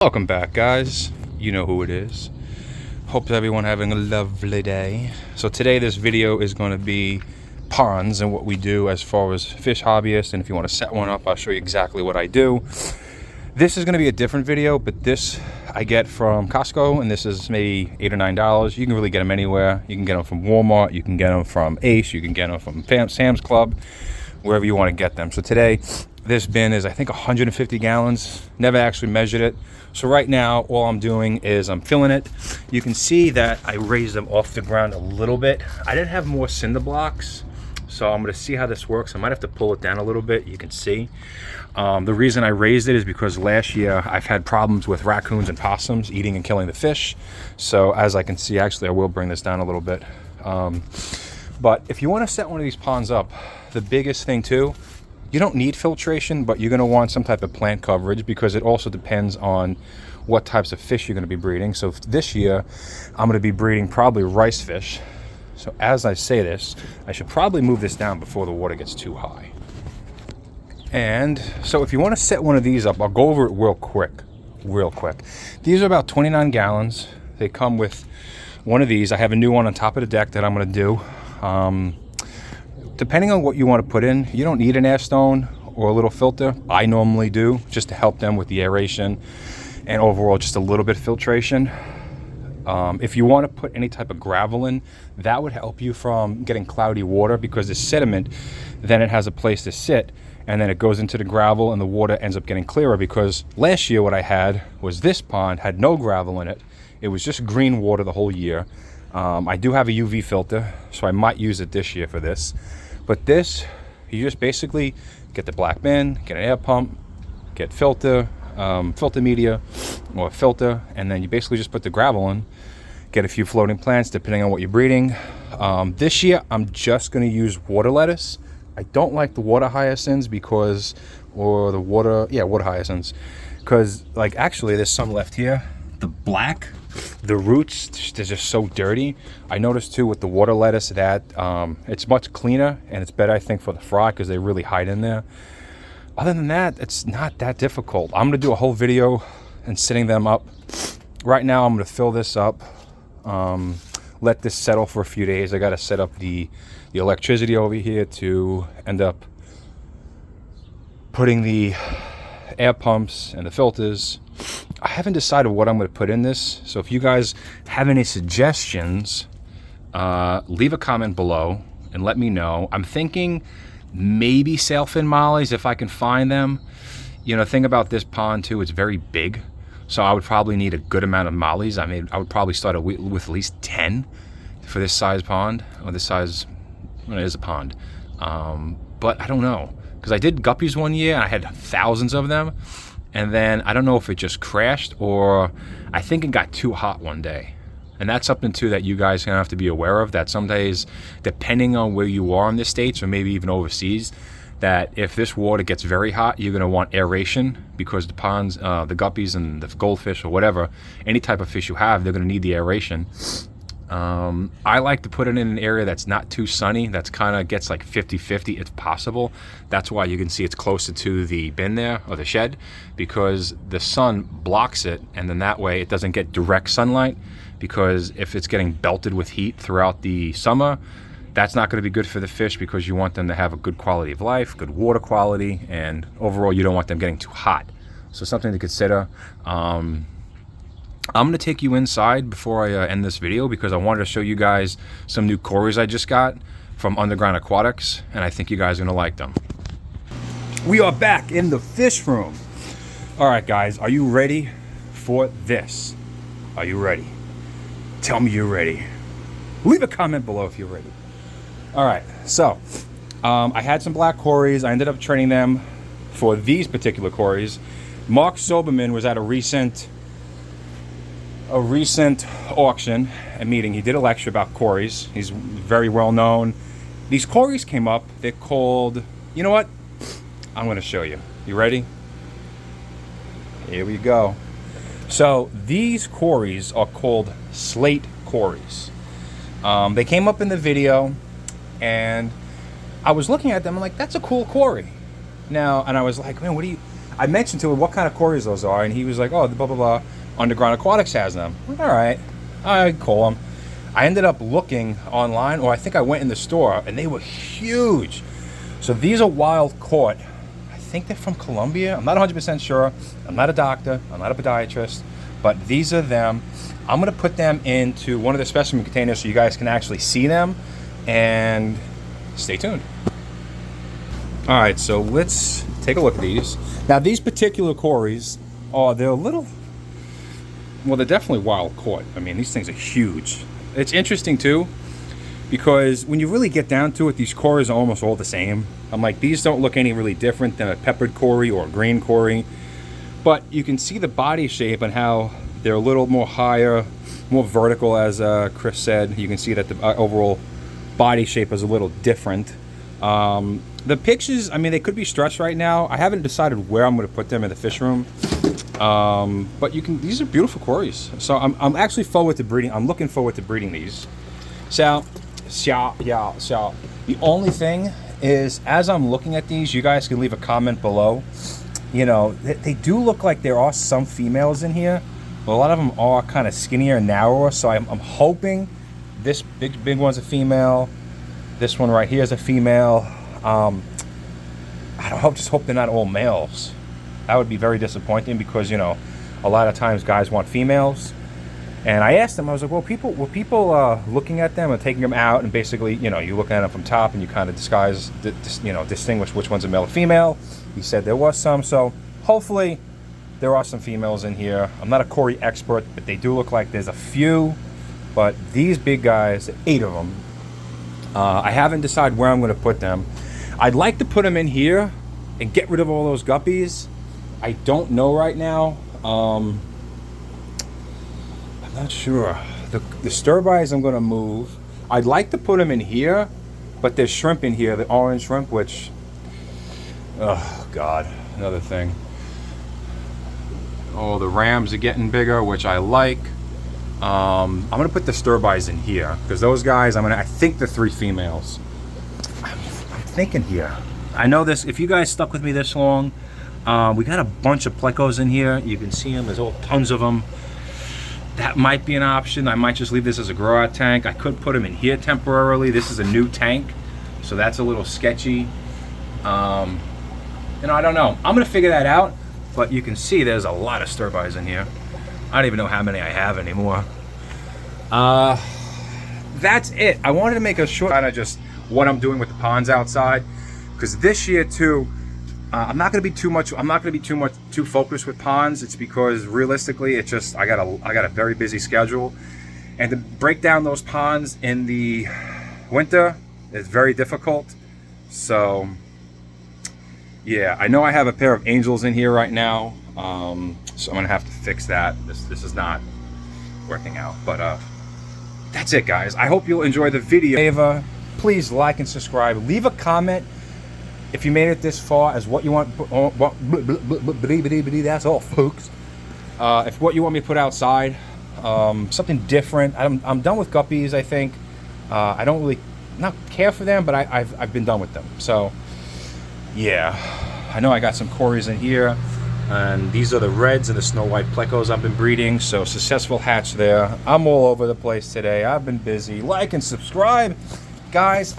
Welcome back, guys. You know who it is. Hope everyone having a lovely day. So today this video is going to be ponds and what we do as far as fish hobbyists, and if you want to set one up, I'll show you exactly what I do. This is going to be a different video, but this I get from Costco, and this is maybe $8 or $9. You can really get them anywhere. You can get them from Walmart, you can get them from Ace, you can get them from Sam's Club, wherever you want to get them. So today this bin is, I think, 150 gallons. Never actually measured it. So right now, all I'm doing is I'm filling it. You can see that I raised them off the ground a little bit. I didn't have more cinder blocks, so I'm gonna see how this works. I might have to pull it down a little bit, you can see. The reason I raised it is because last year I've had problems with raccoons and possums eating and killing the fish. So as I can see, actually I will bring this down a little bit. But if you wanna set one of these ponds up, the biggest thing too, you don't need filtration, but you're going to want some type of plant coverage because it also depends on what types of fish you're going to be breeding. So this year, I'm going to be breeding probably rice fish. So as I say this, I should probably move this down before the water gets too high. And so if you want to set one of these up, I'll go over it real quick. These are about 29 gallons. They come with one of these. I have a new one on top of the deck that I'm going to do. Depending on what you want to put in, you don't need an air stone or a little filter. I normally do, just to help them with the aeration and overall just a little bit of filtration. If you want to put any type of gravel in, that would help you from getting cloudy water, because the sediment, then it has a place to sit, and then it goes into the gravel and the water ends up getting clearer. Because last year what I had was this pond had no gravel in it. It was just green water the whole year. I do have a UV filter, so I might use it this year for this. But this, you just basically get the black bin, get an air pump, get filter media or a filter, and then you basically just put the gravel in, get a few floating plants depending on what you're breeding. This year I'm just going to use water lettuce. I don't like the water hyacinths water hyacinths, because like actually there's some left here. The roots, they're just so dirty. I noticed too with the water lettuce that it's much cleaner and it's better, I think, for the fry because they really hide in there. Other than that, it's not that difficult. I'm gonna do a whole video and setting them up. Right now I'm gonna fill this up, let this settle for a few days. I gotta set up the electricity over here to end up putting the air pumps and the filters. I haven't decided what I'm going to put in this, so if you guys have any suggestions, leave a comment below and let me know. I'm thinking maybe sailfin mollies if I can find them. You know, the thing about this pond too, it's very big, so I would probably need a good amount of mollies. I mean, I would probably start with at least 10 for this size pond, or this size, well, it is a pond. But I don't know, because I did guppies one year and I had thousands of them. And then I don't know if it just crashed, or I think it got too hot one day. And that's something too that you guys are gonna have to be aware of, that some days, depending on where you are in the States or maybe even overseas, that if this water gets very hot, you're gonna want aeration, because the ponds, the guppies and the goldfish or whatever, any type of fish you have, they're gonna need the aeration. I like to put it in an area that's not too sunny, that's kind of gets like 50-50 if possible. That's why you can see it's closer to the bin there, or the shed, because the sun blocks it, and then that way it doesn't get direct sunlight, because if it's getting belted with heat throughout the summer, that's not going to be good for the fish, because you want them to have a good quality of life, good water quality, and overall you don't want them getting too hot. So something to consider. I'm going to take you inside before I end this video, because I wanted to show you guys some new cories I just got from Underground Aquatics, and I think you guys are going to like them. We are back in the fish room. All right, guys, are you ready for this? Are you ready? Tell me you're ready. Leave a comment below if you're ready. All right, so I had some black cories. I ended up trading them for these particular cories. Mark Soberman was at a recent auction and meeting. He did a lecture about cories. He's very well known. These cories came up. They're called, you know what? I'm going to show you. You ready? Here we go. So these cories are called slate cories. They came up in the video, and I was looking at them. I'm like, that's a cool cory. Now, and I was like, man, I mentioned to him what kind of cories those are, and he was like, oh, the blah, blah, blah, Underground Aquatics has them. I'm like, all right, I call them. I ended up looking online, or I think I went in the store, and they were huge. So these are wild caught. I think they're from Colombia. I'm not 100% sure. I'm not a doctor. I'm not a podiatrist. But these are them. I'm going to put them into one of the specimen containers so you guys can actually see them. And stay tuned. All right, so let's take a look at these. Now, these particular cories, they're a little... Well, they're definitely wild caught. I mean, these things are huge. It's interesting, too, because when you really get down to it, these cories are almost all the same. I'm like, these don't look any really different than a peppered cory or a green cory. But you can see the body shape and how they're a little more higher, more vertical, as Chris said. You can see that the overall body shape is a little different. The pictures, I mean, they could be stretched right now. I haven't decided where I'm going to put them in the fish room. But you can, these are beautiful cories. So I'm actually forward to breeding. I'm looking forward to breeding these. So the only thing is, as I'm looking at these, you guys can leave a comment below. You know, they do look like there are some females in here, but a lot of them are kind of skinnier and narrower. So I'm hoping this big one's a female. This one right here is a female. Just hope they're not all males. That would be very disappointing because, you know, a lot of times guys want females. And I asked them, I was like, well, were people looking at them and taking them out, and basically, you know, you look at them from top and you kind of distinguish which one's a male or female. He said there was some, so hopefully there are some females in here. I'm not a cory expert, but they do look like there's a few. But these big guys, 8 of them, I haven't decided where I'm going to put them. I'd like to put them in here and get rid of all those guppies. I don't know right now. I'm not sure. The stirbuys I'm going to move. I'd like to put them in here, but there's shrimp in here, the orange shrimp, which, oh God, another thing. Oh, the rams are getting bigger, which I like. I'm going to put the stirbuys in here because those guys, I think the 3 females. I'm thinking here. I know this, if you guys stuck with me this long, we got a bunch of plecos in here. You can see them, there's all tons of them. That might be an option. I might just leave this as a grow out tank. I could put them in here temporarily. This is a new tank, so that's a little sketchy. You know, I don't know. I'm gonna figure that out, but you can see there's a lot of stirbuys in here. I don't even know how many I have anymore. That's it. I wanted to make a short kind of just what I'm doing with the ponds outside, because this year too, I'm not going to be too focused with ponds. It's because realistically, it's just I got a very busy schedule, and to break down those ponds in the winter is very difficult. So yeah, I know I have a pair of angels in here right now, so I'm gonna have to fix that. This is not working out, but that's it, guys. I hope you'll enjoy the video. Please like and subscribe. Leave a comment if you made it this far as what you want. That's all, folks. If what you want me to put outside, something different. I'm done with guppies. I think I don't really not care for them, but I've been done with them. So yeah, I know I got some cories in here, and these are the reds and the snow white plecos I've been breeding. So successful hatch there. I'm all over the place today. I've been busy. Like and subscribe, guys.